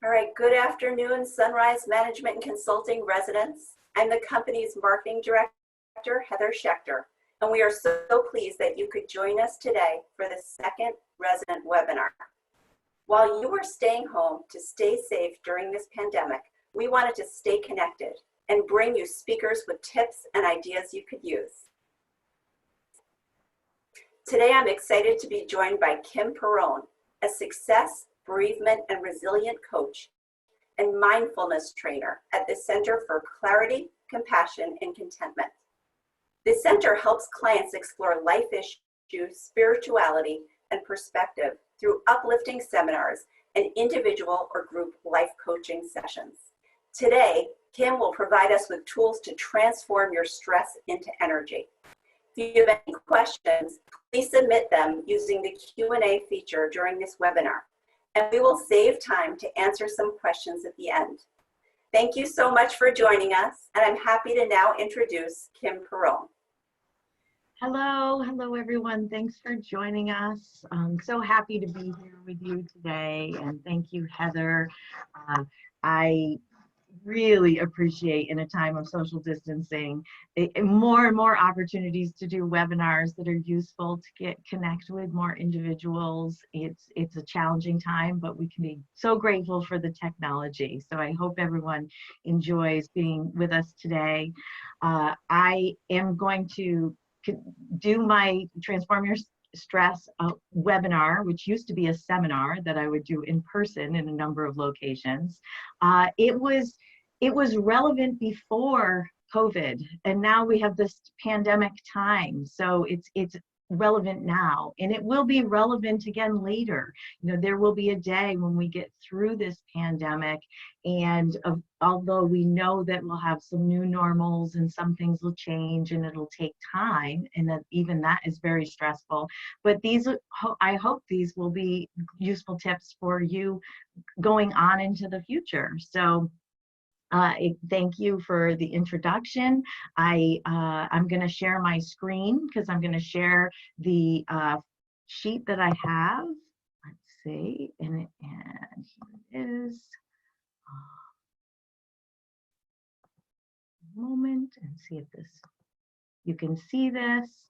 All right, good afternoon, Sunrise Management and Consulting residents. I'm the company's marketing director, Heather Schechter, and we are so pleased that you could join us today for the second resident webinar. While you were staying home to stay safe during this pandemic, we wanted to stay connected and bring you speakers with tips and ideas you could use. Today, I'm excited to be joined by Kim Perone, a success, bereavement, and resilient coach and mindfulness trainer at the Center for Clarity, Compassion, and Contentment. The center helps clients explore life issues, spirituality, and perspective through uplifting seminars and individual or group life coaching sessions. Today, Kim will provide us with tools to transform your stress into energy. If you have any questions, please submit them using the Q&A feature during this webinar, and we will save time to answer some questions at the end. Thank you so much for joining us, and I'm happy to now introduce Kim Perone. Hello everyone. Thanks for joining us. I'm so happy to be here with you today, and thank you, Heather. I really appreciate, in a time of social distancing, more and more opportunities to do webinars that are useful to connect with more individuals. It's a challenging time, but we can be so grateful for the technology. So I hope everyone enjoys being with us today. I am going to do my Transform Your Stress webinar, which used to be a seminar that I would do in person in a number of locations. It was relevant before COVID, and now we have this pandemic time, so it's relevant now, and it will be relevant again later. You know, there will be a day when we get through this pandemic, and although we know that we'll have some new normals and some things will change and it'll take time, and that even that is very stressful, but I hope these will be useful tips for you going on into the future. So thank you for the introduction. I'm going to share my screen because I'm going to share the sheet that I have. Let's see, and here it is. A moment and see if you can see this.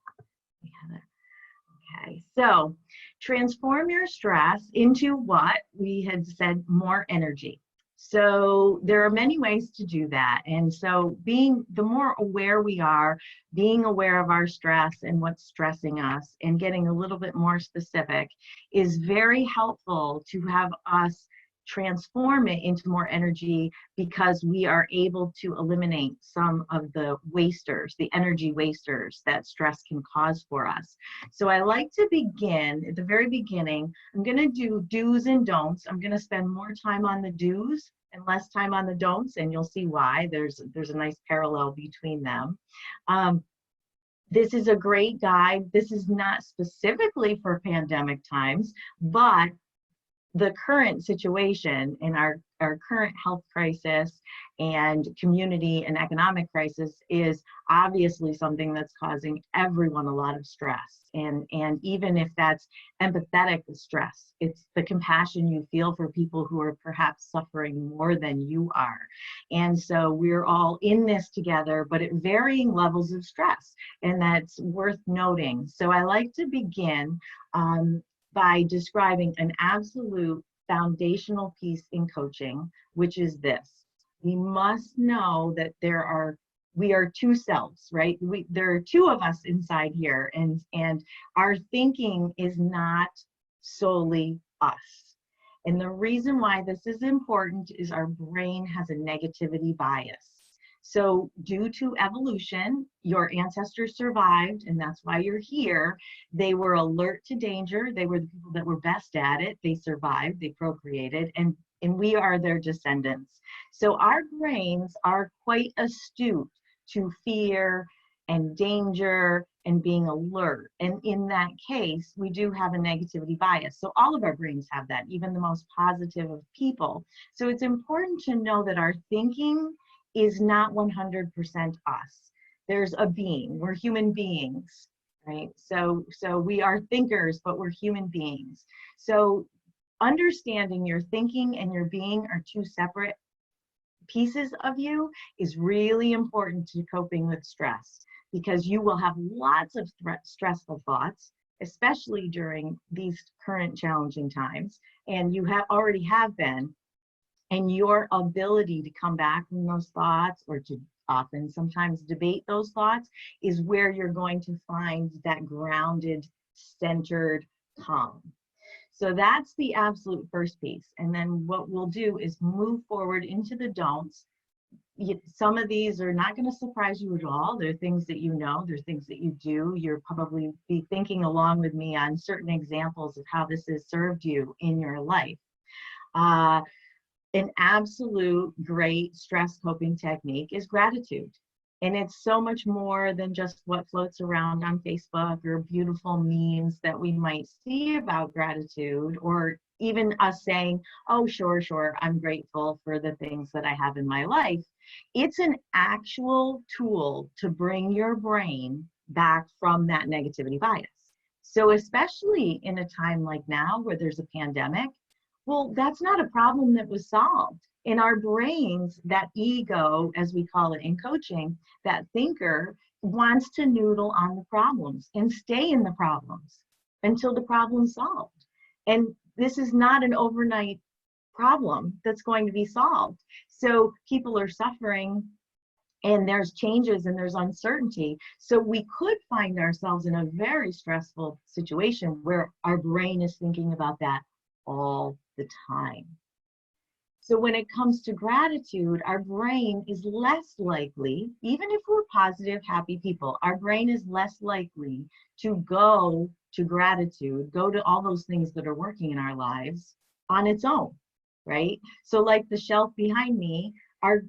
Okay, so transform your stress into what we had said, more energy. So there are many ways to do that. And so the more aware we are, being aware of our stress and what's stressing us and getting a little bit more specific is very helpful to have us transform it into more energy, because we are able to eliminate some of the wasters, the energy wasters that stress can cause for us. So I like to begin at the very beginning. I'm going to do do's and don'ts. I'm going to spend more time on the do's and less time on the don'ts, and you'll see why. There's a nice parallel between them. This is a great guide. This is not specifically for pandemic times, but the current situation in our current health crisis and community and economic crisis is obviously something that's causing everyone a lot of stress. And even if that's empathetic stress, it's the compassion you feel for people who are perhaps suffering more than you are. And so we're all in this together, but at varying levels of stress, and that's worth noting. So I like to begin by describing an absolute foundational piece in coaching, which is this. We must know that we are two selves, right? There are two of us inside here, and our thinking is not solely us. And the reason why this is important is our brain has a negativity bias. So due to evolution, your ancestors survived, and that's why you're here. They were alert to danger. They were the people that were best at it. They survived, they procreated, and we are their descendants. So our brains are quite astute to fear and danger and being alert. And in that case, we do have a negativity bias. So all of our brains have that, even the most positive of people. So it's important to know that our thinking is not 100% us. There's a being. We're human beings, right? So we are thinkers, but we're human beings. So understanding your thinking and your being are two separate pieces of you is really important to coping with stress, because you will have lots of stressful thoughts, especially during these current challenging times, and you already have been, and your ability to come back from those thoughts, or to often sometimes debate those thoughts, is where you're going to find that grounded, centered calm. So that's the absolute first piece. And then what we'll do is move forward into the don'ts. Some of these are not going to surprise you at all. They're things that you know, they're things that you do. You're probably be thinking along with me on certain examples of how this has served you in your life. An absolute great stress coping technique is gratitude. And it's so much more than just what floats around on Facebook or beautiful memes that we might see about gratitude, or even us saying, oh, sure, I'm grateful for the things that I have in my life. It's an actual tool to bring your brain back from that negativity bias. So especially in a time like now where there's a pandemic, well, that's not a problem that was solved. In our brains, that ego, as we call it in coaching, that thinker wants to noodle on the problems and stay in the problems until the problem's solved. And this is not an overnight problem that's going to be solved. So people are suffering, and there's changes and there's uncertainty. So we could find ourselves in a very stressful situation where our brain is thinking about that all the time. So when it comes to gratitude, our brain is less likely, even if we're positive, happy people, our brain is less likely to go to gratitude, go to all those things that are working in our lives on its own, right? So like the shelf behind me, our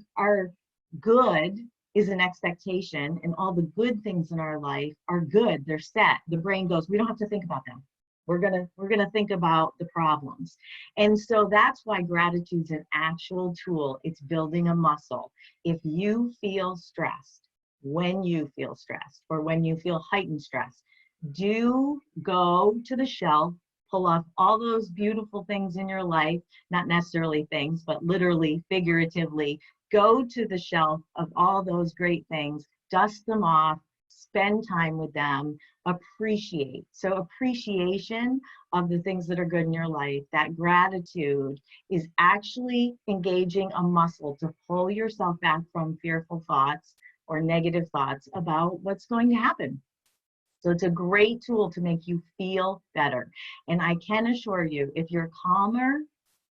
good is an expectation, and all the good things in our life are good, they're set. The brain goes, we don't have to think about them. We're gonna think about the problems. And so that's why gratitude's an actual tool. It's building a muscle. If you feel stressed, when you feel stressed, or when you feel heightened stress, do go to the shelf, pull off all those beautiful things in your life, not necessarily things, but literally, figuratively, go to the shelf of all those great things, dust them off, spend time with them, appreciate. So appreciation of the things that are good in your life, that gratitude is actually engaging a muscle to pull yourself back from fearful thoughts or negative thoughts about what's going to happen. So it's a great tool to make you feel better. And I can assure you, if you're calmer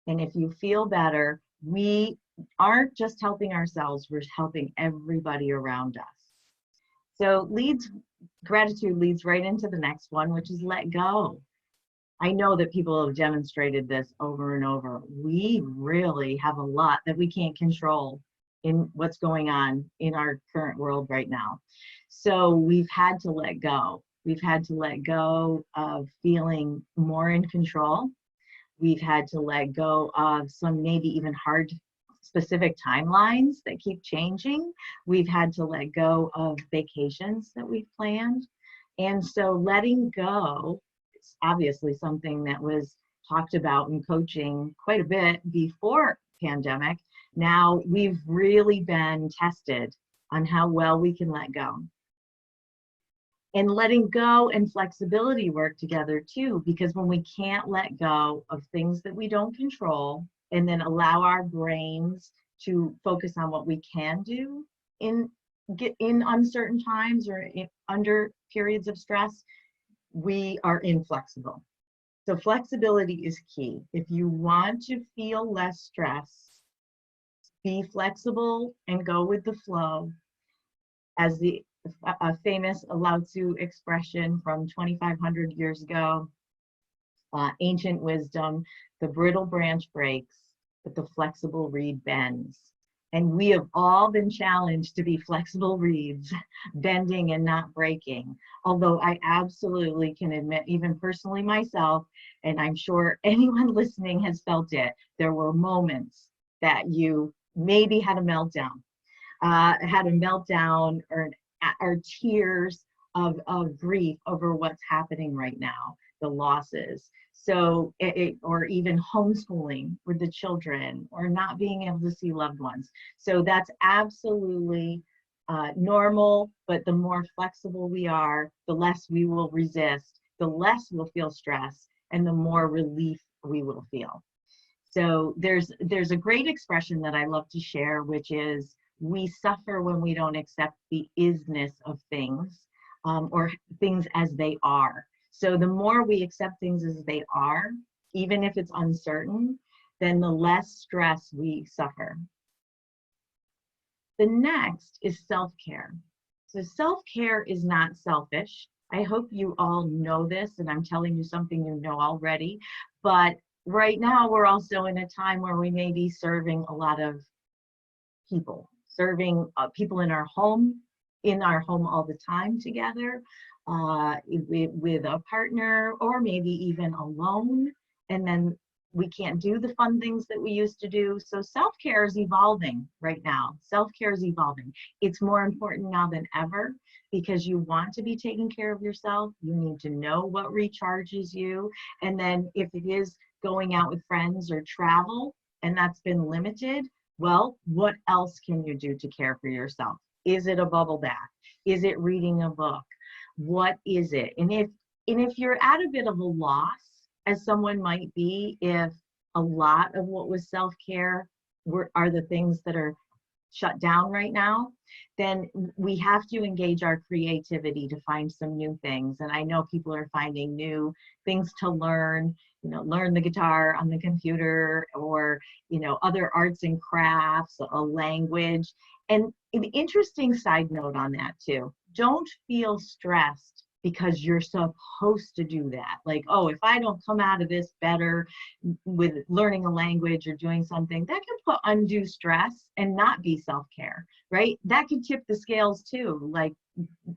and if you feel better, we aren't just helping ourselves, we're helping everybody around us. So gratitude leads right into the next one, which is let go. I know that people have demonstrated this over and over. We really have a lot that we can't control in what's going on in our current world right now. So we've had to let go. We've had to let go of feeling more in control. We've had to let go of some maybe even hard specific timelines that keep changing. We've had to let go of vacations that we've planned. And so letting go is obviously something that was talked about in coaching quite a bit before pandemic. Now we've really been tested on how well we can let go. And letting go and flexibility work together too, because when we can't let go of things that we don't control, and then allow our brains to focus on what we can do in uncertain times or under periods of stress, we are inflexible. So flexibility is key. If you want to feel less stress, be flexible and go with the flow. As the famous Lao Tzu expression from 2,500 years ago, ancient wisdom, the brittle branch breaks, but the flexible reed bends. And we have all been challenged to be flexible reeds, bending and not breaking. Although I absolutely can admit, even personally myself, and I'm sure anyone listening has felt it, there were moments that you maybe had a meltdown, or tears of grief over what's happening right now, the losses. So, or even homeschooling with the children, or not being able to see loved ones. So that's absolutely normal, but the more flexible we are, the less we will resist, the less we'll feel stress, and the more relief we will feel. So there's a great expression that I love to share, which is, we suffer when we don't accept the isness of things, or things as they are. So the more we accept things as they are, even if it's uncertain, then the less stress we suffer. The next is self-care. So self-care is not selfish. I hope you all know this, and I'm telling you something you know already, but right now we're also in a time where we may be serving a lot of people, serving people in our home all the time together, with a partner, or maybe even alone, and then we can't do the fun things that we used to do. So self-care is evolving right now. Self-care is evolving. It's more important now than ever, because you want to be taking care of yourself. You need to know what recharges you. And then if it is going out with friends or travel, and that's been limited, well, what else can you do to care for yourself? Is it a bubble bath? Is it reading a book? What is it? And if you're at a bit of a loss, as someone might be, if a lot of what was self-care are the things that are shut down right now, then we have to engage our creativity to find some new things. And I know people are finding new things to learn, learn the guitar on the computer, or, other arts and crafts, a language. And an interesting side note on that too, don't feel stressed because you're supposed to do that. Like, oh, if I don't come out of this better with learning a language or doing something, that can put undue stress and not be self-care, right? That could tip the scales too, like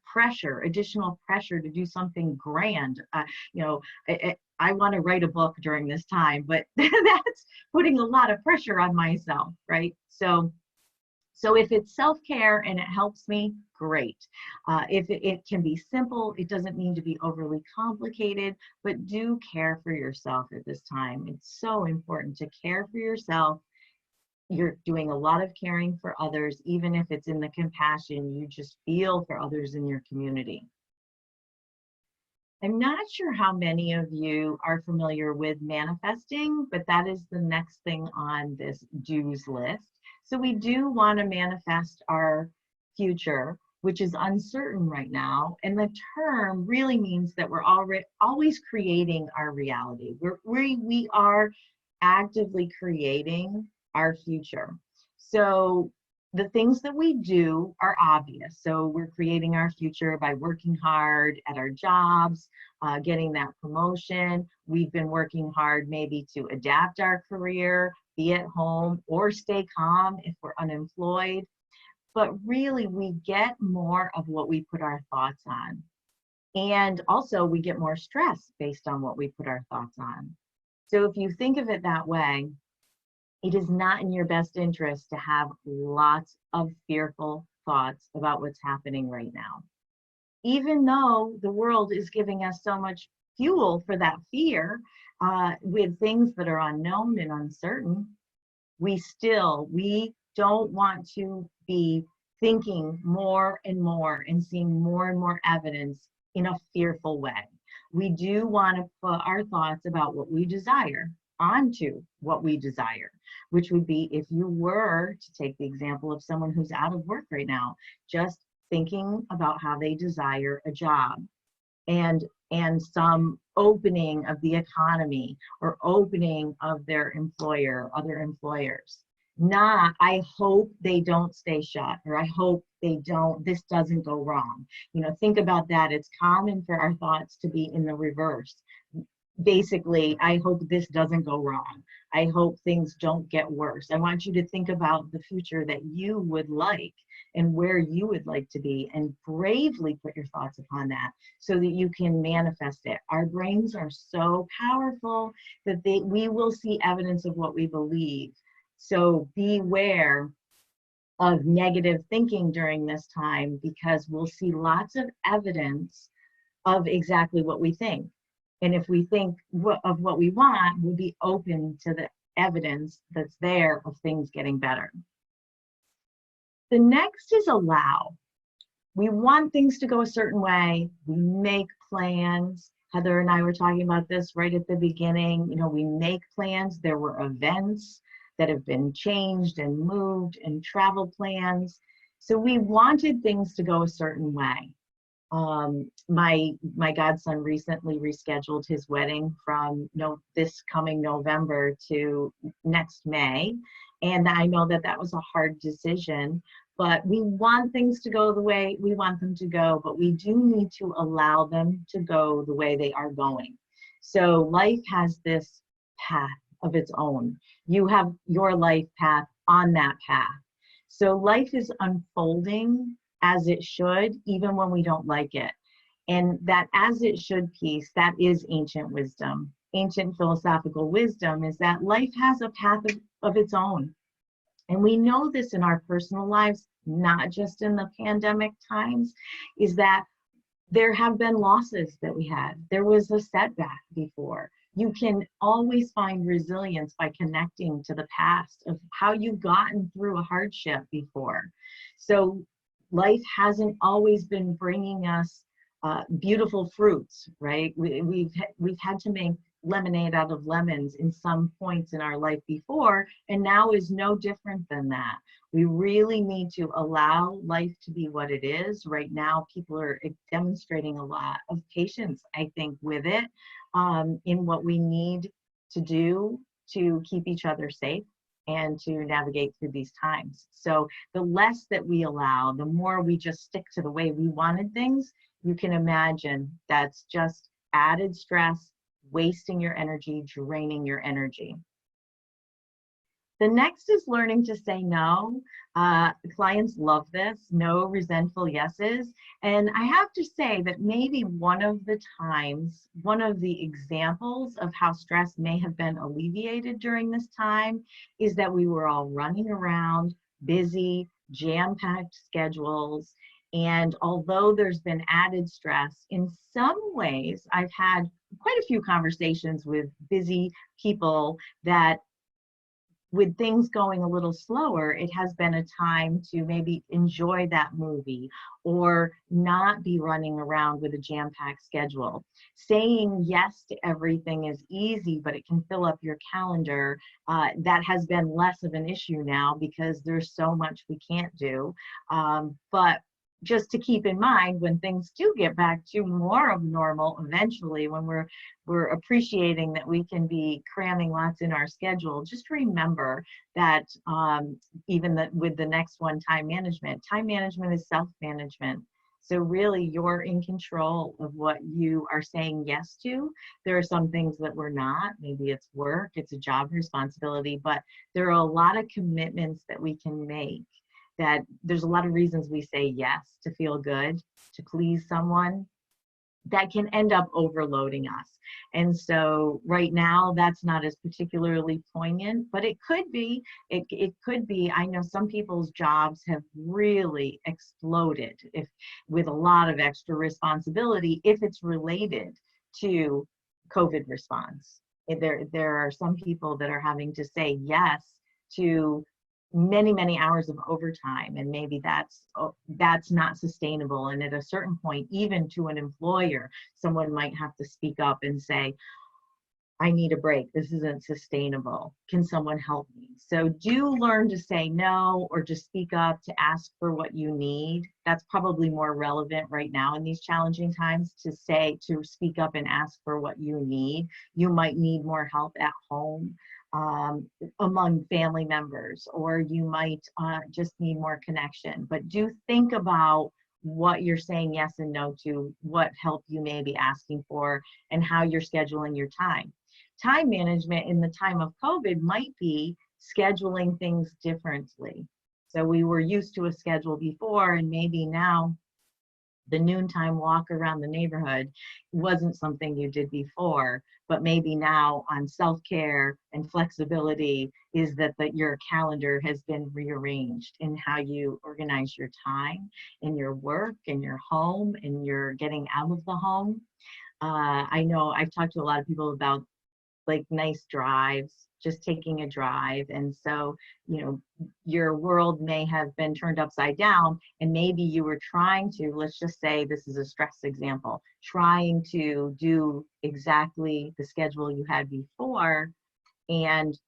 pressure, additional pressure to do something grand. I want to write a book during this time, but that's putting a lot of pressure on myself, right? So if it's self-care and it helps me, great. If it can be simple, it doesn't need to be overly complicated, but do care for yourself at this time. It's so important to care for yourself. You're doing a lot of caring for others, even if it's in the compassion you just feel for others in your community. I'm not sure how many of you are familiar with manifesting, but that is the next thing on this do's list. So we do want to manifest our future, which is uncertain right now. And the term really means that we're always creating our reality. We are actively creating our future. So the things that we do are obvious. So we're creating our future by working hard at our jobs, getting that promotion. We've been working hard maybe to adapt our career, be at home, or stay calm if we're unemployed. But really, we get more of what we put our thoughts on. And also, we get more stress based on what we put our thoughts on. So if you think of it that way, it is not in your best interest to have lots of fearful thoughts about what's happening right now. Even though the world is giving us so much fuel for that fear, with things that are unknown and uncertain, we don't want to be thinking more and more and seeing more and more evidence in a fearful way. We do want to put our thoughts about what we desire onto what we desire, which would be, if you were to take the example of someone who's out of work right now, just thinking about how they desire a job and some opening of the economy or opening of their employer, other employers. Not, I hope they don't stay shut, or I hope this doesn't go wrong. Think about that. It's common for our thoughts to be in the reverse. Basically, I hope this doesn't go wrong. I hope things don't get worse. I want you to think about the future that you would like and where you would like to be, and bravely put your thoughts upon that so that you can manifest it. Our brains are so powerful that we will see evidence of what we believe. So beware of negative thinking during this time, because we'll see lots of evidence of exactly what we think. And if we think of what we want, we'll be open to the evidence that's there of things getting better. The next is allow. We want things to go a certain way. We make plans. Heather and I were talking about this right at the beginning. You know, we make plans. There were events that have been changed and moved, and travel plans. So we wanted things to go a certain way. My godson recently rescheduled his wedding from this coming November to next May. And I know that that was a hard decision, but we want things to go the way we want them to go, but we do need to allow them to go the way they are going. So life has this path of its own. You have your life path on that path. So life is unfolding as it should, even when we don't like it. And that as it should piece, that is ancient wisdom. Ancient philosophical wisdom is that life has a path of its own. And we know this in our personal lives, not just in the pandemic times, is that there have been losses that we had. There was a setback before. You can always find resilience by connecting to the past of how you've gotten through a hardship before. So life hasn't always been bringing us beautiful fruits, right? We've had to make lemonade out of lemons in some points in our life before, and now is no different than that. We really need to allow life to be what it is. Right now, people are demonstrating a lot of patience, I think, with it, in what we need to do to keep each other safe and to navigate through these times. So the less that we allow, the more we just stick to the way we wanted things, you can imagine that's just added stress, wasting your energy, draining your energy. The next is learning to say no. Clients love this, no resentful yeses. And I have to say that maybe one of the examples of how stress may have been alleviated during this time is that we were all running around, busy, jam-packed schedules. And although there's been added stress, in some ways, I've had quite a few conversations with busy people that with things going a little slower, it has been a time to maybe enjoy that movie or not be running around with a jam-packed schedule. Saying yes to everything is easy, but it can fill up your calendar. That has been less of an issue now because there's so much we can't do. But just to keep in mind, when things do get back to more of normal eventually, when we're appreciating that we can be cramming lots in our schedule, just remember that even with the next one, time management is self-management. So really you're in control of what you are saying yes to. There are some things that we're not. Maybe it's work, it's a job responsibility, but there are a lot of commitments that we can make, that there's a lot of reasons we say yes to feel good, to please someone, that can end up overloading us. And so right now that's not as particularly poignant, but it could be. It could be. I know some people's jobs have really exploded with a lot of extra responsibility if it's related to COVID response. There are some people that are having to say yes to many hours of overtime, and maybe that's not sustainable. And at a certain point, even to an employer, someone might have to speak up and say, I need a break, this isn't sustainable, can someone help me? So do learn to say no, or to speak up, to ask for what you need. That's probably more relevant right now in these challenging times, to speak up and ask for what you need. You might need more help at home, among family members, or you might just need more connection. But do think about what you're saying yes and no to, what help you may be asking for, and how you're scheduling your time. Time management in the time of COVID might be scheduling things differently. So we were used to a schedule before, and maybe now the noontime walk around the neighborhood wasn't something you did before, but maybe now on self-care and flexibility is that your calendar has been rearranged in how you organize your time in your work, in your home, and you're getting out of the home. I know I've talked to a lot of people about like nice drives, just taking a drive. And so, your world may have been turned upside down, and maybe you were trying to, let's just say this is a stress example, trying to do exactly the schedule you had before, and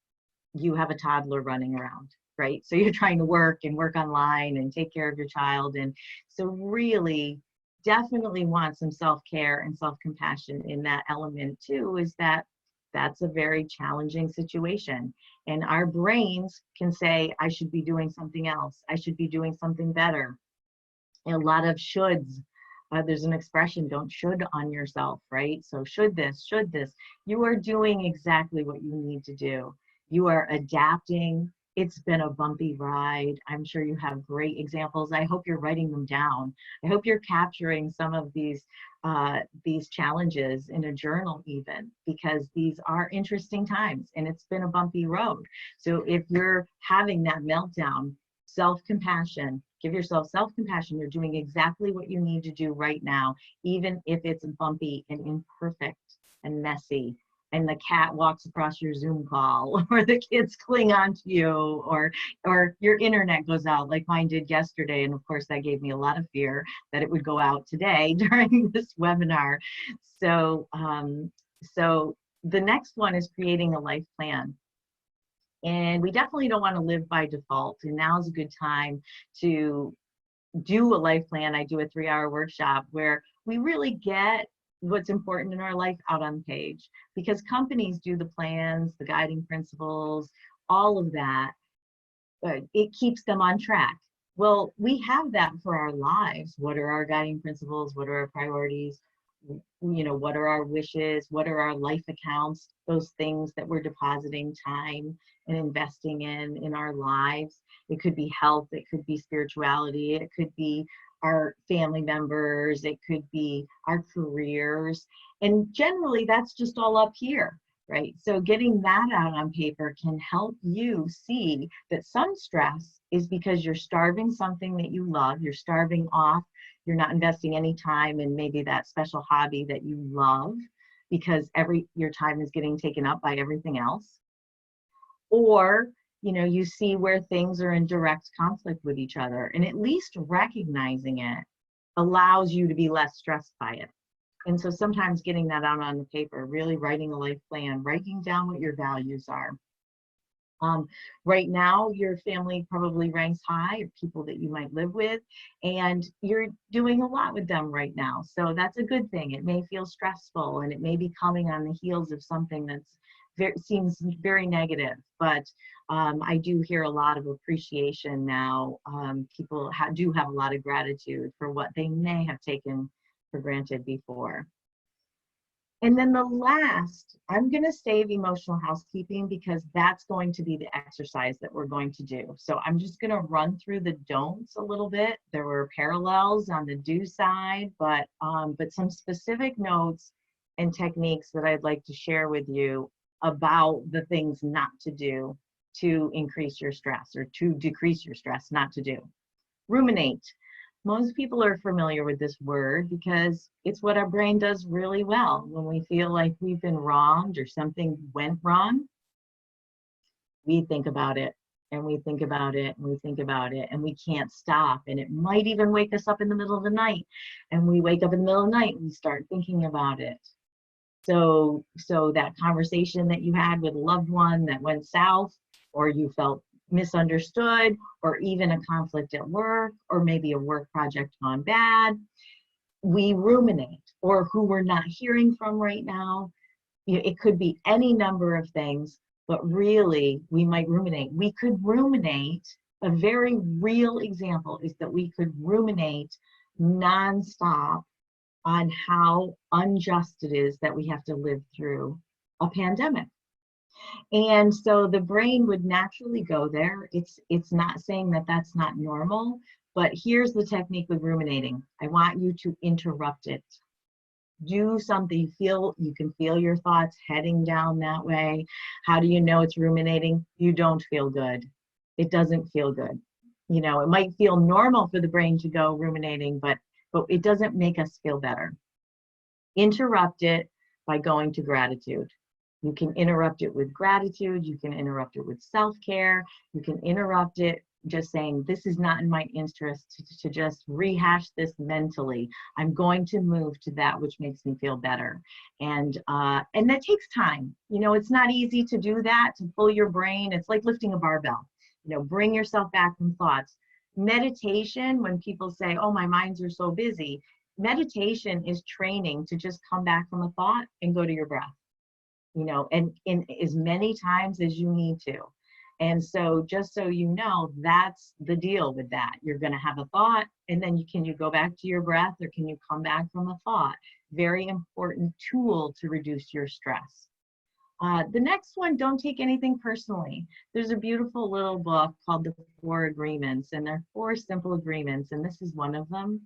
you have a toddler running around, right? So you're trying to work and work online and take care of your child. And so really definitely want some self-care and self-compassion in that element too, is that that's a very challenging situation. And our brains can say, I should be doing something else. I should be doing something better. And a lot of shoulds. There's an expression, don't should on yourself, right? So should this, should this. You are doing exactly what you need to do. You are adapting. It's been a bumpy ride. I'm sure you have great examples. I hope you're writing them down. I hope you're capturing some of these challenges in a journal even, because these are interesting times and it's been a bumpy road. So if you're having that meltdown, self-compassion, give yourself self-compassion. You're doing exactly what you need to do right now, even if it's bumpy and imperfect and messy, and the cat walks across your Zoom call, or the kids cling onto you, or your internet goes out like mine did yesterday. And of course, that gave me a lot of fear that it would go out today during this webinar. So, so the next one is creating a life plan. And we definitely don't want to live by default. And now is a good time to do a life plan. I do a 3-hour workshop where we really get what's important in our life out on the page, because companies do the plans, the guiding principles, all of that. But it keeps them on track. Well, we have that for our lives. What are our guiding principles? What are our priorities? What are our wishes? What are our life accounts? Those things that we're depositing time and investing in our lives. It could be health, it could be spirituality, it could be our family members, it could be our careers. And generally that's just all up here, right? So getting that out on paper can help you see that some stress is because you're starving something that you love, you're starving off, you're not investing any time in maybe that special hobby that you love, because your time is getting taken up by everything else. Or you see where things are in direct conflict with each other, and at least recognizing it allows you to be less stressed by it. And so sometimes getting that out on the paper, really writing a life plan, writing down what your values are. Right now, your family probably ranks high, or people that you might live with, and you're doing a lot with them right now. So that's a good thing. It may feel stressful, and it may be coming on the heels of something that's seems very negative, but I do hear a lot of appreciation now. People do have a lot of gratitude for what they may have taken for granted before. And then the last, I'm going to save emotional housekeeping because that's going to be the exercise that we're going to do. So I'm just going to run through the don'ts a little bit. There were parallels on the do side, but some specific notes and techniques that I'd like to share with you about the things not to do to increase your stress, or to decrease your stress, not to do. Ruminate. Most people are familiar with this word because it's what our brain does really well. When we feel like we've been wronged or something went wrong, we think about it and we think about it and we think about it, and we can't stop. And it might even wake us up in the middle of the night, and we wake up in the middle of the night and we start thinking about it. So that conversation that you had with a loved one that went south, or you felt misunderstood, or even a conflict at work, or maybe a work project gone bad, we ruminate. Or who we're not hearing from right now. It could be any number of things, but really we might ruminate. We could ruminate. A very real example is that we could ruminate nonstop on how unjust it is that we have to live through a pandemic. And so the brain would naturally go there. It's not saying that that's not normal, but here's the technique with ruminating. I want you to interrupt it. Do something. You can feel your thoughts heading down that way. How do you know it's ruminating? You don't feel good. It doesn't feel good. It might feel normal for the brain to go ruminating, but it doesn't make us feel better. Interrupt it by going to gratitude. You can interrupt it with gratitude. You can interrupt it with self-care. You can interrupt it just saying, this is not in my interest to just rehash this mentally. I'm going to move to that which makes me feel better. And that takes time. You know, it's not easy to do that, to pull your brain. It's like lifting a barbell. You know, bring yourself back from thoughts. Meditation, when people say, oh, my minds are so busy, meditation is training to just come back from a thought and go to your breath, you know, and in as many times as you need to. And so just so you know, that's the deal with that. You're going to have a thought, and then can you go back to your breath, or can you come back from a thought? Very important tool to reduce your stress. The next one, don't take anything personally. There's a beautiful little book called The 4 Agreements, and they're 4 simple agreements, and this is one of them.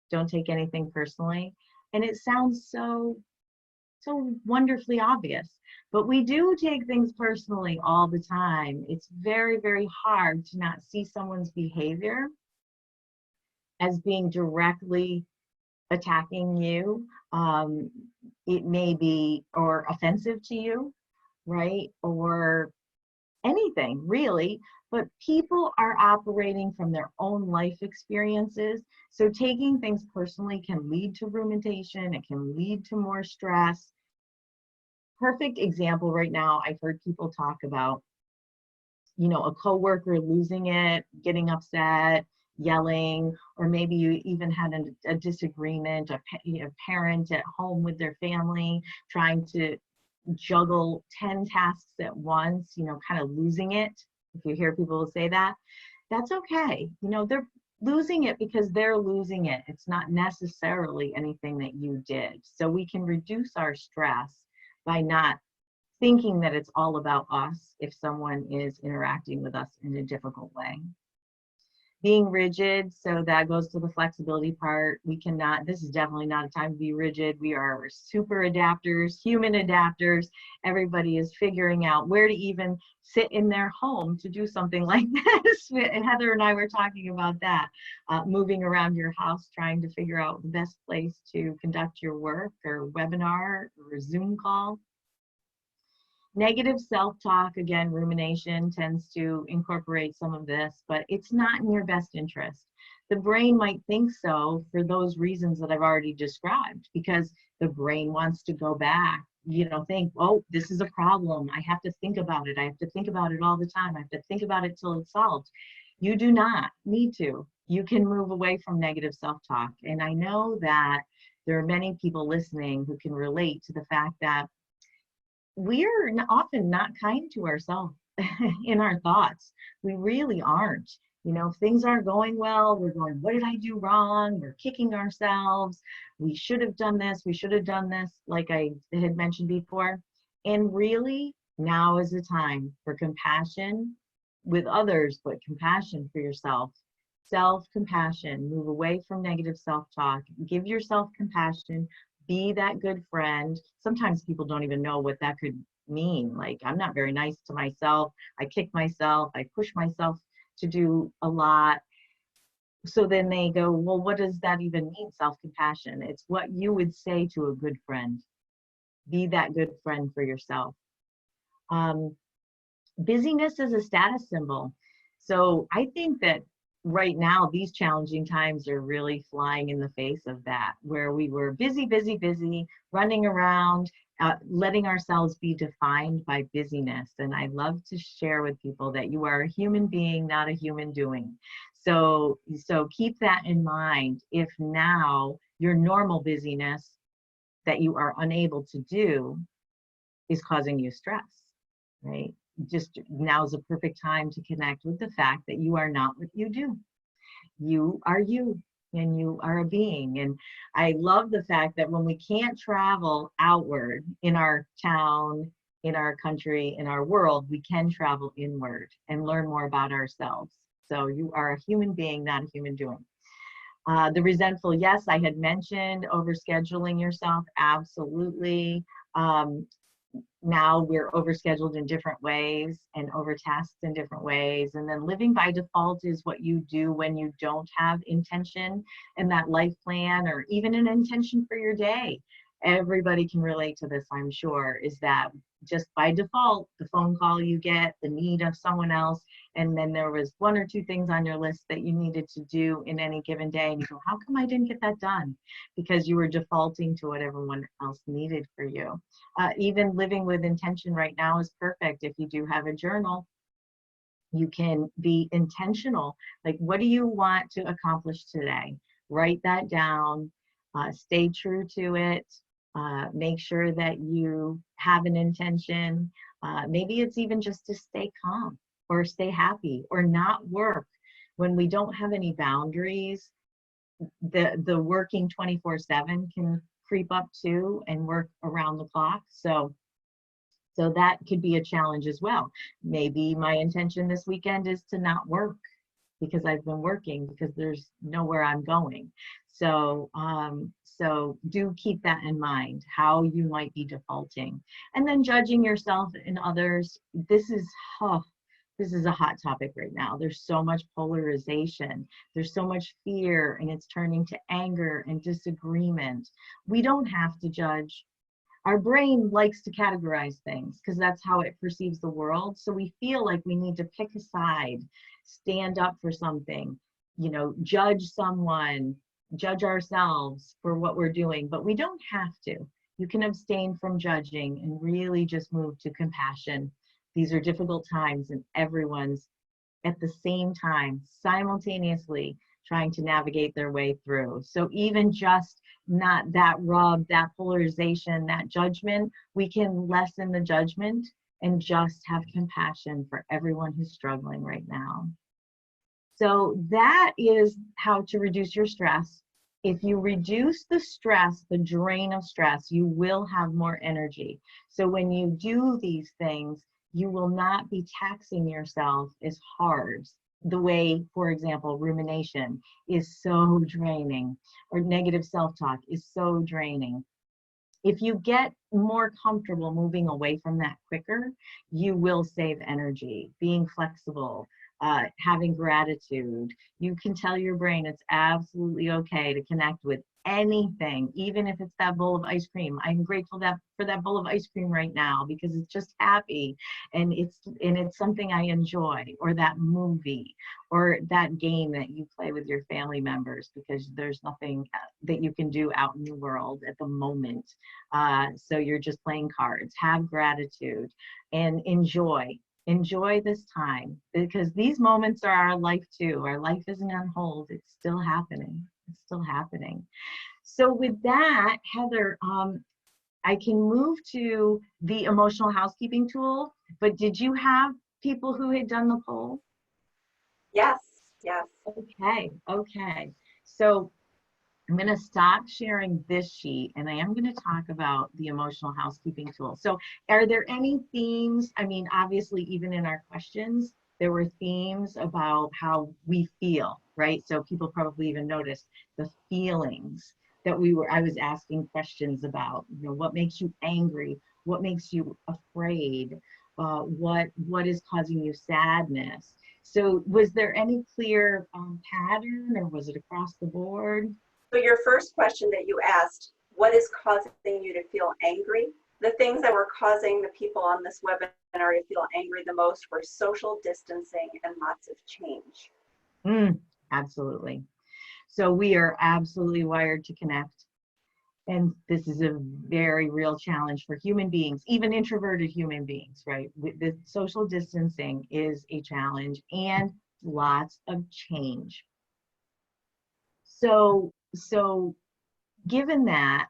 Don't take anything personally. And it sounds so wonderfully obvious, but we do take things personally all the time. It's very, very hard to not see someone's behavior as being directly attacking you. It may be or offensive to you, right? Or anything really, but people are operating from their own life experiences. So taking things personally can lead to rumination. It can lead to more stress. Perfect example right now, I've heard people talk about, you know, a coworker losing it, getting upset, yelling, or maybe you even had a disagreement, a parent at home with their family trying to juggle 10 tasks at once, you know, kind of losing it. If you hear people say that, that's okay. You know, they're losing it because they're losing it. It's not necessarily anything that you did. So we can reduce our stress by not thinking that it's all about us if someone is interacting with us in a difficult way. Being rigid, so that goes to the flexibility part. We cannot, this is definitely not a time to be rigid. We are super adapters, human adapters. Everybody is figuring out where to even sit in their home to do something like this. Heather and I were talking about that, moving around your house, trying to figure out the best place to conduct your work or webinar or Zoom call. Negative self-talk, again, rumination tends to incorporate some of this, but it's not in your best interest. The brain might think so for those reasons that I've already described, because the brain wants to go back, you know, think, oh, this is a problem. I have to think about it. I have to think about it all the time. I have to think about it till it's solved. You do not need to. You can move away from negative self-talk. And I know that there are many people listening who can relate to the fact that we're often not kind to ourselves in our thoughts. We really aren't. You know, if things aren't going well, we're going, what did I do wrong? We're kicking ourselves. We should have done this. We should have done this, like I had mentioned before. And really, now is the time for compassion with others, but compassion for yourself. Self-compassion. Move away from negative self-talk. Give yourself compassion. Be that good friend. Sometimes people don't even know what that could mean. Like, I'm not very nice to myself. I kick myself. I push myself to do a lot. So then they go, well, what does that even mean, self-compassion? It's what you would say to a good friend. Be that good friend for yourself. Busyness is a status symbol. So I think that right now, these challenging times are really flying in the face of that, where we were busy, running around, letting ourselves be defined by busyness. And I love to share with people that you are a human being, not a human doing. So keep that in mind. If now your normal busyness that you are unable to do is causing you stress, right? Just now is a perfect time to connect with the fact that you are not what you do. You are you, and you are a being. And I love the fact that when we can't travel outward in our town, in our country, in our world, we can travel inward and learn more about ourselves. So you are a human being, not a human doing. The resentful, yes, I had mentioned overscheduling yourself, absolutely. Now we're overscheduled in different ways and overtasked in different ways. And then living by default is what you do when you don't have intention in that life plan or even an intention for your day. everybody can relate to this, I'm sure, is that just by default, the phone call you get, the need of someone else, and then there was one or two things on your list that you needed to do in any given day, and you go, how come I didn't get that done? Because you were defaulting to what everyone else needed for you. Even living with intention right now is perfect. If you do have a journal, you can be intentional. Like, what do you want to accomplish today? Write that down, stay true to it, make sure that you have an intention. Maybe it's even just to stay calm or stay happy or not work. When we don't have any boundaries, the working 24/7 can creep up too and work around the clock. So that could be a challenge as well. Maybe my intention this weekend is to not work because I've been working because there's nowhere I'm going. So do keep that in mind, how you might be defaulting. And then judging yourself and others. This is a hot topic right now. There's so much polarization. There's so much fear, and it's turning to anger and disagreement. We don't have to judge. Our brain likes to categorize things because that's how it perceives the world. So we feel like we need to pick a side, stand up for something, judge someone, judge ourselves for what we're doing, but we don't have to. You can abstain from judging and really just move to compassion. These are difficult times, and everyone's at the same time, simultaneously trying to navigate their way through. So even just not that rub, that polarization, that judgment, we can lessen the judgment and just have compassion for everyone who's struggling right now. So that is how to reduce your stress. If you reduce the stress, the drain of stress, you will have more energy. So when you do these things, you will not be taxing yourself as hard. The way, for example, rumination is so draining, or negative self-talk is so draining. If you get more comfortable moving away from that quicker, you will save energy. Being flexible, having gratitude. You can tell your brain it's absolutely okay to connect with anything, even if it's that bowl of ice cream. I'm grateful for that bowl of ice cream right now because it's just happy and it's something I enjoy, or that movie, or that game that you play with your family members because there's nothing that you can do out in the world at the moment. So you're just playing cards. Have gratitude and enjoy this time, because these moments are our life too. Our life isn't on hold. It's still happening. So with that, Heather, I can move to the emotional housekeeping tool, but did you have people who had done the poll? Yes. Okay. So I'm going to stop sharing this sheet, and I am going to talk about the emotional housekeeping tool. So are there any themes? I mean, obviously, even in our questions, there were themes about how we feel, right? So people probably even noticed the feelings that I was asking questions about, what makes you angry? What makes you afraid? What is causing you sadness? So was there any clear pattern, or was it across the board? So your first question that you asked, what is causing you to feel angry? The things that were causing the people on this webinar to feel angry the most were social distancing and lots of change. Absolutely. So we are absolutely wired to connect. And this is a very real challenge for human beings, even introverted human beings, right? The social distancing is a challenge, and lots of change. So given that,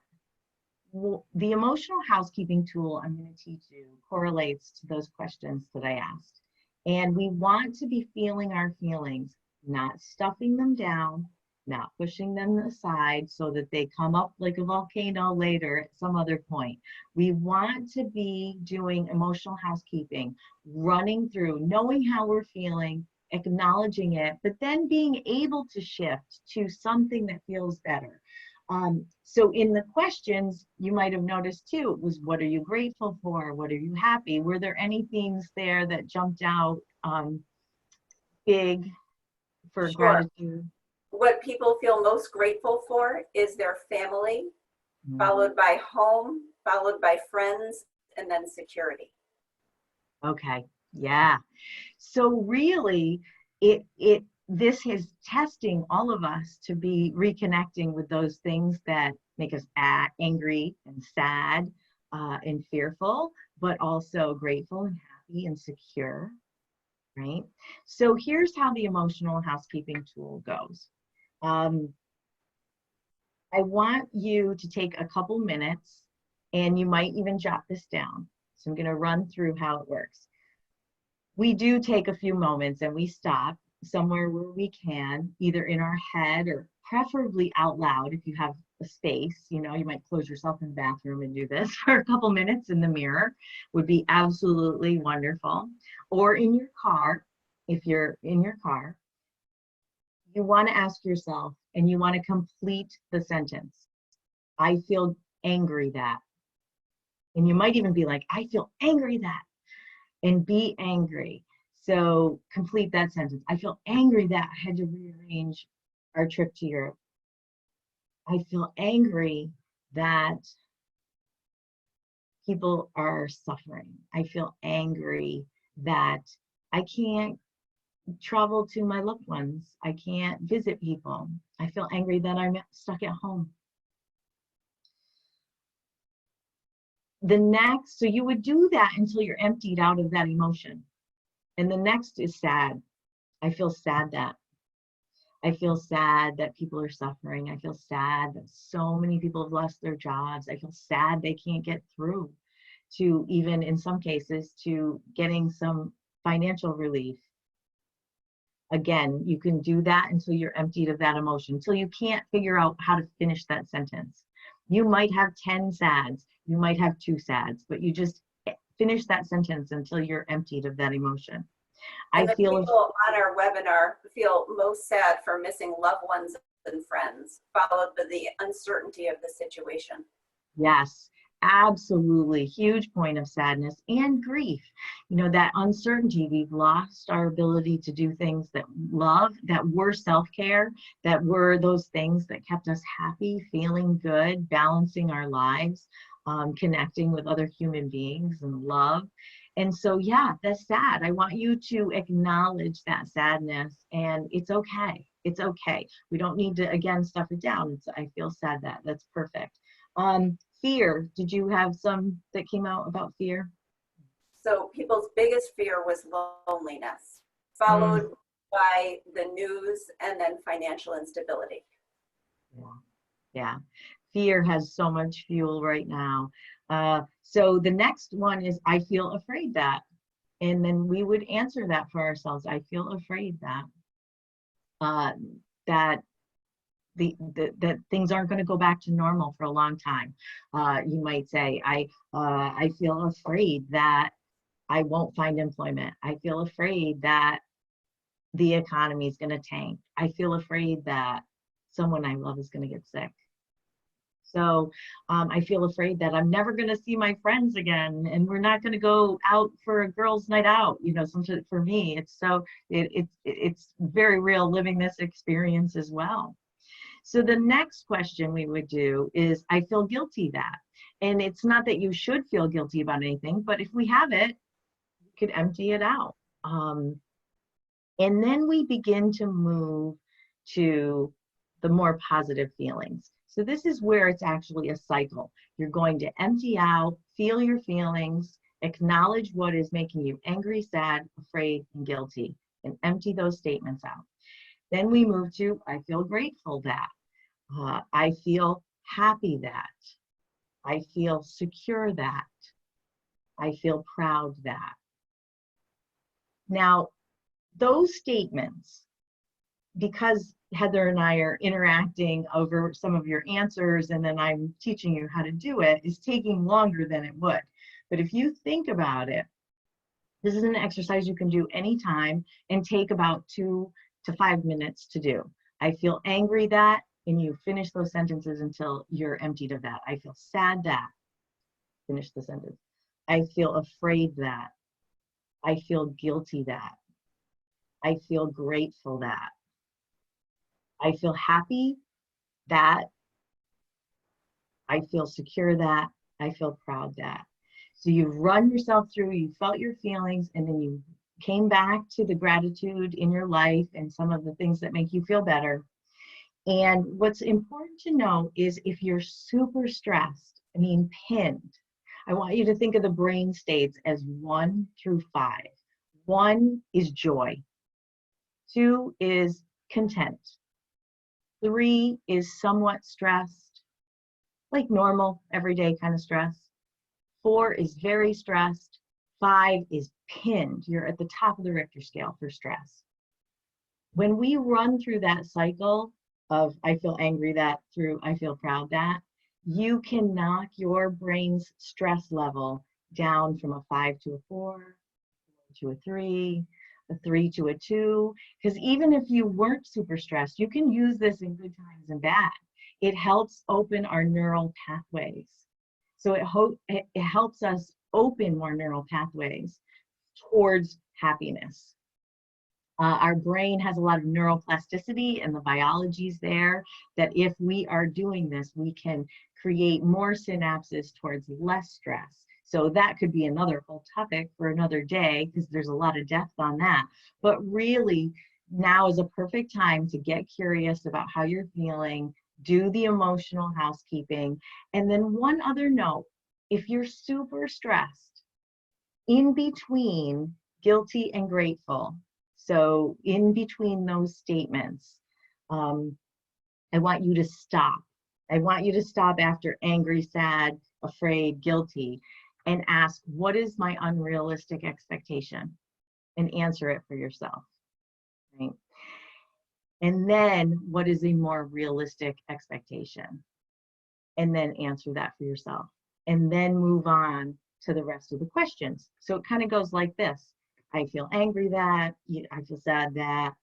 the emotional housekeeping tool I'm going to teach you correlates to those questions that I asked. And we want to be feeling our feelings, not stuffing them down, not pushing them aside so that they come up like a volcano later at some other point. We want to be doing emotional housekeeping, running through, knowing how we're feeling, acknowledging it, but then being able to shift to something that feels better. So in the questions, you might have noticed too, it was, what are you grateful for? What are you happy? Were there any themes there that jumped out big for Sure. gratitude? What people feel most grateful for is their family, Mhm. followed by home, followed by friends, and then security. Okay. Yeah. So really, this is testing all of us to be reconnecting with those things that make us angry and sad and fearful, but also grateful and happy and secure, right? So here's how the emotional housekeeping tool goes. Um, I want you to take a couple minutes, and you might even jot this down. So I'm going to run through how it works. We do take a few moments and we stop somewhere where we can, either in our head or preferably out loud if you have a space. You know, you might close yourself in the bathroom and do this for a couple minutes in the mirror, would be absolutely wonderful. Or in your car, if you're in your car, you want to ask yourself and you want to complete the sentence. I feel angry that. And you might even be like, I feel angry that, and be angry. So complete that sentence. I feel angry that I had to rearrange our trip to Europe. I feel angry that people are suffering. I feel angry that I can't travel to my loved ones. I can't visit people. I feel angry that I'm stuck at home. So you would do that until you're emptied out of that emotion. And the next is sad. I feel sad that. I feel sad that people are suffering. I feel sad that so many people have lost their jobs. I feel sad they can't get through to, even in some cases, to getting some financial relief. Again, you can do that until you're emptied of that emotion, until you can't figure out how to finish that sentence. You might have 10 sads, you might have 2 sads, but you just finish that sentence until you're emptied of that emotion. And I the feel, people on our webinar feel most sad for missing loved ones and friends, followed by the uncertainty of the situation. yes, absolutely. Huge point of sadness and grief. You know, that uncertainty, we've lost our ability to do things that love, that were self-care, that were those things that kept us happy, feeling good, balancing our lives, connecting with other human beings and love. And so, yeah, that's sad. I want you to acknowledge that sadness, and it's okay. It's okay. We don't need to, again, stuff it down. I feel sad that. That's perfect. Fear. Did you have some that came out about fear? So people's biggest fear was loneliness, Mm, followed by the news and then financial instability. yeah. Yeah. Fear has so much fuel right now. So the next one is, I feel afraid that. And then we would answer that for ourselves. I feel afraid that uh, that that things aren't going to go back to normal for a long time. You might say, I feel afraid that I won't find employment. I feel afraid that the economy is going to tank. I feel afraid that someone I love is going to get sick. So I feel afraid that I'm never going to see my friends again, and we're not going to go out for a girls' night out. You know, sometimes for me, it's very real living this experience as well. So the next question we would do is, I feel guilty that. And it's not that you should feel guilty about anything, but if we have it, we could empty it out. And then we begin to move to the more positive feelings. So this is where it's actually a cycle. You're going to empty out, feel your feelings, acknowledge what is making you angry, sad, afraid, and guilty, and empty those statements out. Then we move to, I feel grateful that. I feel happy that. I feel secure that. I feel proud that. Now, those statements, because Heather and I are interacting over some of your answers and then I'm teaching you how to do it, is taking longer than it would. But if you think about it, this is an exercise you can do anytime and take about 2 to 5 minutes to do. I feel angry that, and you finish those sentences until you're emptied of that. I feel sad that, finish the sentence. I feel afraid that. I feel guilty that. I feel grateful that. I feel happy that. I feel secure that, I feel proud that. So you've run yourself through, you felt your feelings, and then you came back to the gratitude in your life and some of the things that make you feel better. And what's important to know is if you're super stressed, I mean, pinned, I want you to think of the brain states as 1 through 5. 1 is joy. 2 is content. 3 is somewhat stressed, like normal, everyday kind of stress. 4 is very stressed. 5 is pinned. You're at the top of the Richter scale for stress. When we run through that cycle of I feel angry that through I feel proud that, you can knock your brain's stress level down from a 5 to a 4, to a 3, a 3 to a 2. Because even if you weren't super stressed, you can use this in good times and bad. It helps open our neural pathways. So it helps us open more neural pathways towards happiness. Our brain has a lot of neuroplasticity, and the biology's there that if we are doing this, we can create more synapses towards less stress. So that could be another whole topic for another day, because there's a lot of depth on that. But really, now is a perfect time to get curious about how you're feeling, do the emotional housekeeping. And then one other note, if you're super stressed, in between guilty and grateful, so in between those statements, I want you to stop. I want you to stop after angry, sad, afraid, guilty, and ask, what is my unrealistic expectation? And answer it for yourself, right? And then what is a more realistic expectation? And then answer that for yourself. And then move on to the rest of the questions. So it kind of goes like this. I feel angry that, I feel sad that,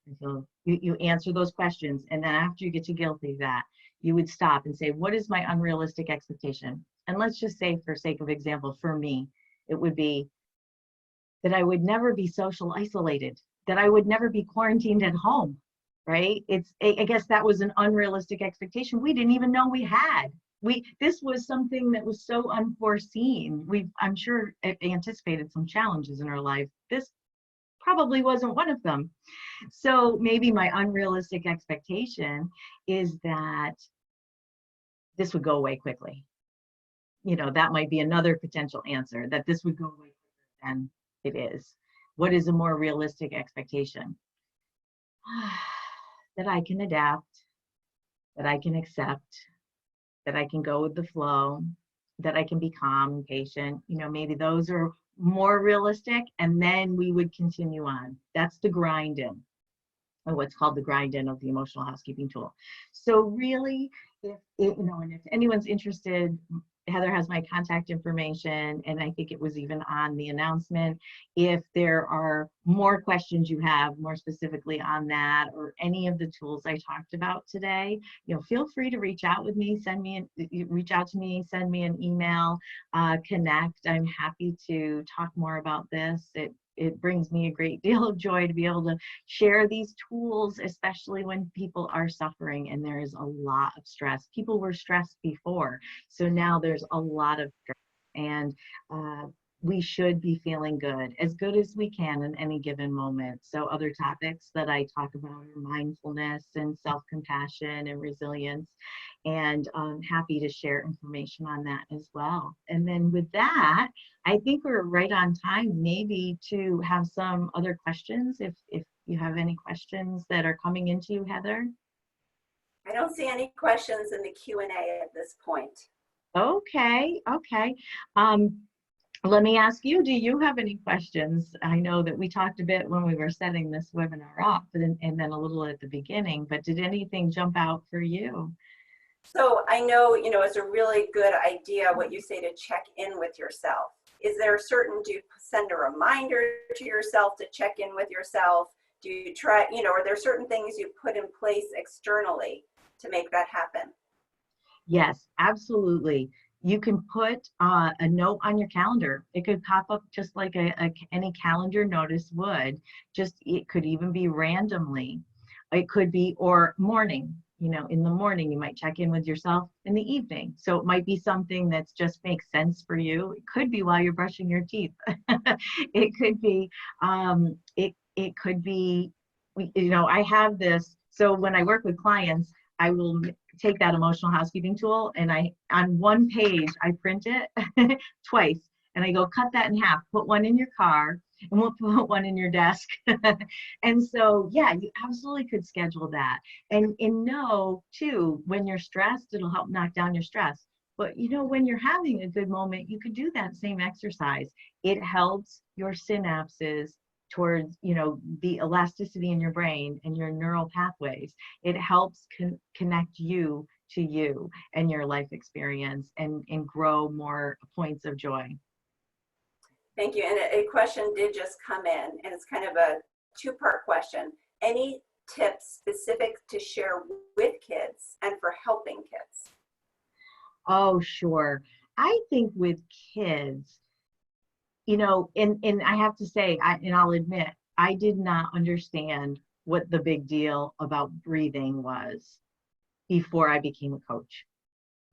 you answer those questions. And then after you get to guilty that, you would stop and say, what is my unrealistic expectation? And let's just say, for sake of example, for me, it would be that I would never be social isolated, that I would never be quarantined at home, right? I guess that was an unrealistic expectation we didn't even know we had. This was something that was so unforeseen. I'm sure anticipated some challenges in our life. This probably wasn't one of them. So maybe my unrealistic expectation is that this would go away quickly. That might be another potential answer, that this would go away quicker than it is. What is a more realistic expectation? That I can adapt, that I can accept, that I can go with the flow, that I can be calm and patient. Maybe those are more realistic, and then we would continue on. That's the grind in, or what's called the grind in of the emotional housekeeping tool. So really, and if anyone's interested, Heather has my contact information, and I think it was even on the announcement. If there are more questions you have, more specifically on that, or any of the tools I talked about today, feel free to reach out with me, reach out to me, send me an email, connect. I'm happy to talk more about this. It brings me a great deal of joy to be able to share these tools, especially when people are suffering and there is a lot of stress. People were stressed before, so now there's a lot of stress, and we should be feeling as good as we can in any given moment. So other topics that I talk about are mindfulness and self-compassion and resilience, and I'm happy to share information on that as well. And then with that, I think we're right on time, maybe to have some other questions, if you have any questions that are coming into you, Heather. I don't see any questions in the Q&A at this point. Okay. Let me ask you, do you have any questions? I know that we talked a bit when we were setting this webinar up, and then a little at the beginning, but did anything jump out for you? So I know, it's a really good idea what you say to check in with yourself. Do you send a reminder to yourself to check in with yourself? Do you try, are there certain things you put in place externally to make that happen? Yes, absolutely. You can put a note on your calendar. It could pop up just like any calendar notice would. It could even be randomly. It could be, or morning. in the morning. You might check in with yourself in the evening. So it might be something that just makes sense for you. It could be while you're brushing your teeth. It could be, it could be, I have this. So when I work with clients, I will take that emotional housekeeping tool, and on one page, I print it twice, and I go, cut that in half, put one in your car, and we'll put one in your desk. And so, yeah, you absolutely could schedule that. And know too, when you're stressed, it'll help knock down your stress. But when you're having a good moment, you could do that same exercise. It helps your synapses towards, the elasticity in your brain and your neural pathways. It helps connect you to you and your life experience, and grow more points of joy. Thank you. And a question did just come in, and it's kind of a two-part question. Any tips specific to share with kids and for helping kids? Oh, sure. I think with kids, and I have to say, and I'll admit, I did not understand what the big deal about breathing was before I became a coach.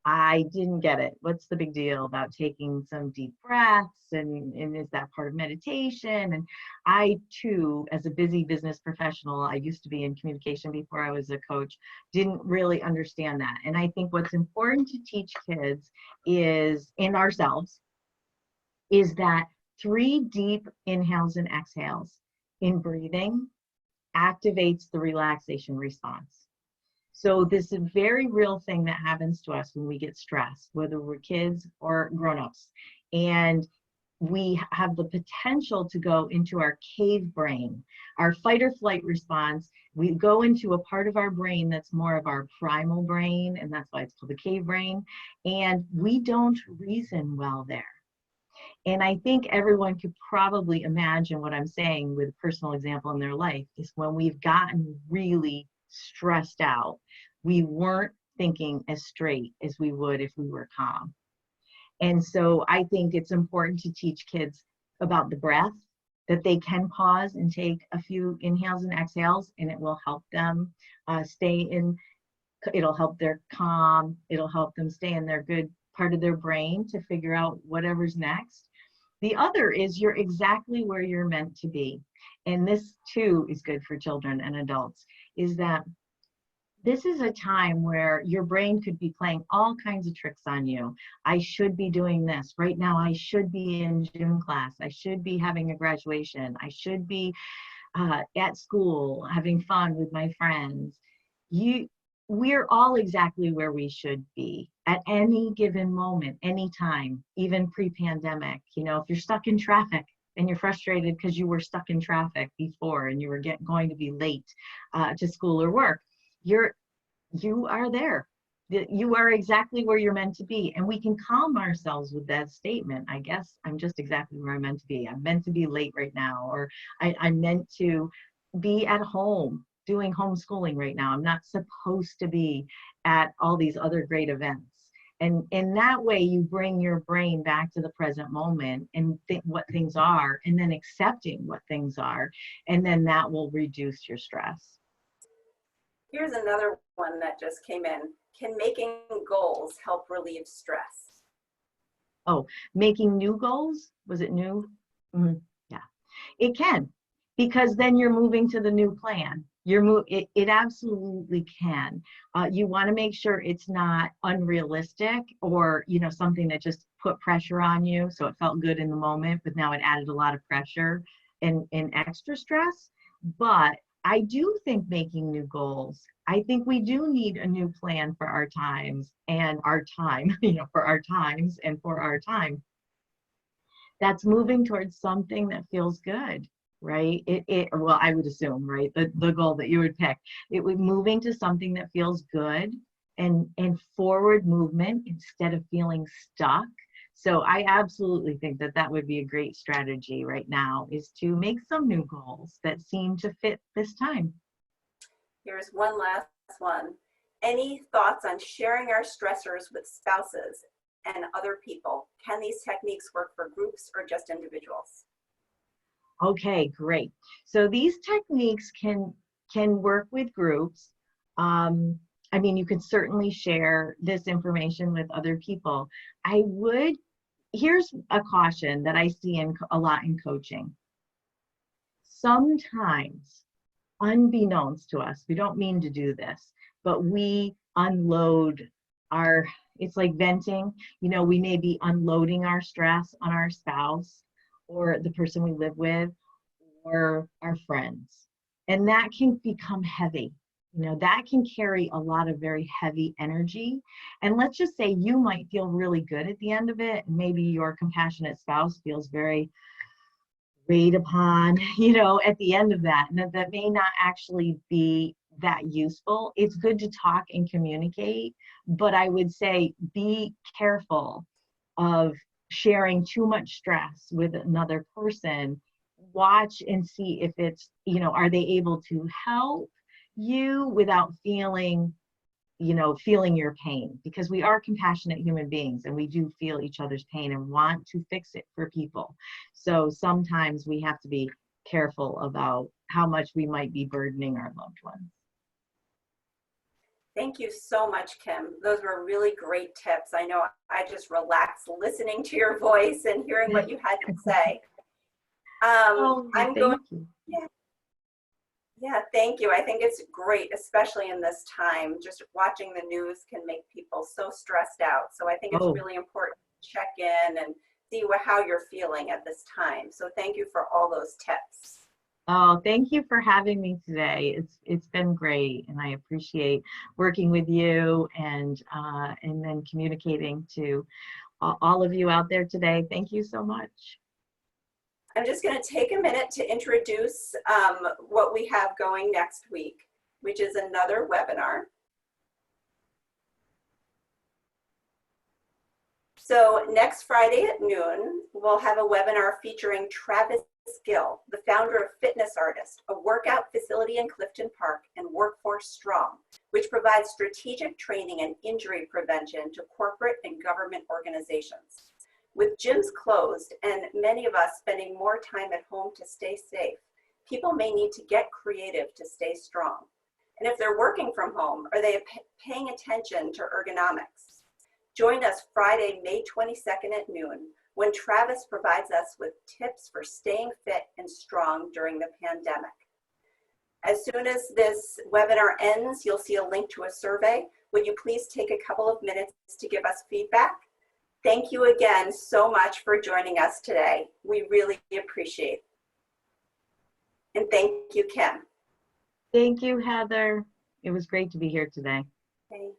I didn't get it. What's the big deal about taking some deep breaths, and is that part of meditation? And I too, as a busy business professional, I used to be in communication before I was a coach, didn't really understand that. And I think what's important to teach kids is, in ourselves, is that 3 deep inhales and exhales in breathing activates the relaxation response. So this is a very real thing that happens to us when we get stressed, whether we're kids or grown-ups. And we have the potential to go into our cave brain, our fight or flight response. We go into a part of our brain that's more of our primal brain, and that's why it's called the cave brain. And we don't reason well there. And I think everyone could probably imagine what I'm saying with a personal example in their life is when we've gotten really stressed out, we weren't thinking as straight as we would if we were calm. And so I think it's important to teach kids about the breath, that they can pause and take a few inhales and exhales, and it will help them it'll help their calm, it'll help them stay in their good part of their brain to figure out whatever's next. The other is you're exactly where you're meant to be. And this too is good for children and adults, is that this is a time where your brain could be playing all kinds of tricks on you. I should be doing this right now. I should be in gym class. I should be having a graduation. I should be at school having fun with my friends. We're all exactly where we should be at any given moment, anytime, even pre-pandemic. If you're stuck in traffic and you're frustrated because you were stuck in traffic before and you were going to be late to school or work, you are there. You are exactly where you're meant to be. And we can calm ourselves with that statement. I guess I'm just exactly where I'm meant to be. I'm meant to be late right now, or I'm meant to be at home doing homeschooling right now. I'm not supposed to be at all these other great events. And in that way, you bring your brain back to the present moment and think what things are, and then accepting what things are. And then that will reduce your stress. Here's another one that just came in. Can making goals help relieve stress? Oh, making new goals? Was it new? Yeah, it can, because then you're moving to the new plan. It absolutely can. You want to make sure it's not unrealistic or something that just put pressure on you. So it felt good in the moment, but now it added a lot of pressure and extra stress. But I do think making new goals, I think we do need a new plan for our times and our time, for our times and for our time. That's moving towards something that feels good, right? Well, I would assume, right? The goal that you would pick, it would moving to something that feels good and forward movement instead of feeling stuck. So I absolutely think that would be a great strategy right now, is to make some new goals that seem to fit this time. Here's one last one. Any thoughts on sharing our stressors with spouses and other people? Can these techniques work for groups or just individuals? Okay, great. So these techniques can work with groups. I mean, you could certainly share this information with other people. Here's a caution that I see a lot in coaching. Sometimes, unbeknownst to us, we don't mean to do this, but we unload our, it's like venting, we may be unloading our stress on our spouse or the person we live with or our friends. And that can become heavy. That can carry a lot of very heavy energy. And let's just say you might feel really good at the end of it. And maybe your compassionate spouse feels very weighed upon, at the end of that. And that may not actually be that useful. It's good to talk and communicate, but I would say be careful of sharing too much stress with another person. Watch and see if it's, are they able to help you without feeling your pain, because we are compassionate human beings and we do feel each other's pain and want to fix it for people. So sometimes we have to be careful about how much we might be burdening our loved ones. Thank you so much, Kim. Those were really great tips. I know I just relaxed listening to your voice and hearing what you had to say. Thank you. Yeah, thank you. I think it's great, especially in this time. Just watching the news can make people so stressed out. So I think it's really important to check in and see how you're feeling at this time. So thank you for all those tips. Oh, thank you for having me today. It's been great, and I appreciate working with you and then communicating to all of you out there today. Thank you so much. I'm just going to take a minute to introduce what we have going next week, which is another webinar. So next Friday at noon, we'll have a webinar featuring Travis Gill, the founder of Fitness Artist, a workout facility in Clifton Park, and Workforce Strong, which provides strategic training and injury prevention to corporate and government organizations. With gyms closed and many of us spending more time at home to stay safe, people may need to get creative to stay strong. And if they're working from home, are they paying attention to ergonomics? Join us Friday, May 22nd at noon, when Travis provides us with tips for staying fit and strong during the pandemic. As soon as this webinar ends, you'll see a link to a survey. Would you please take a couple of minutes to give us feedback? Thank you again so much for joining us today. We really appreciate it. And thank you, Kim. Thank you, Heather. It was great to be here today. Okay.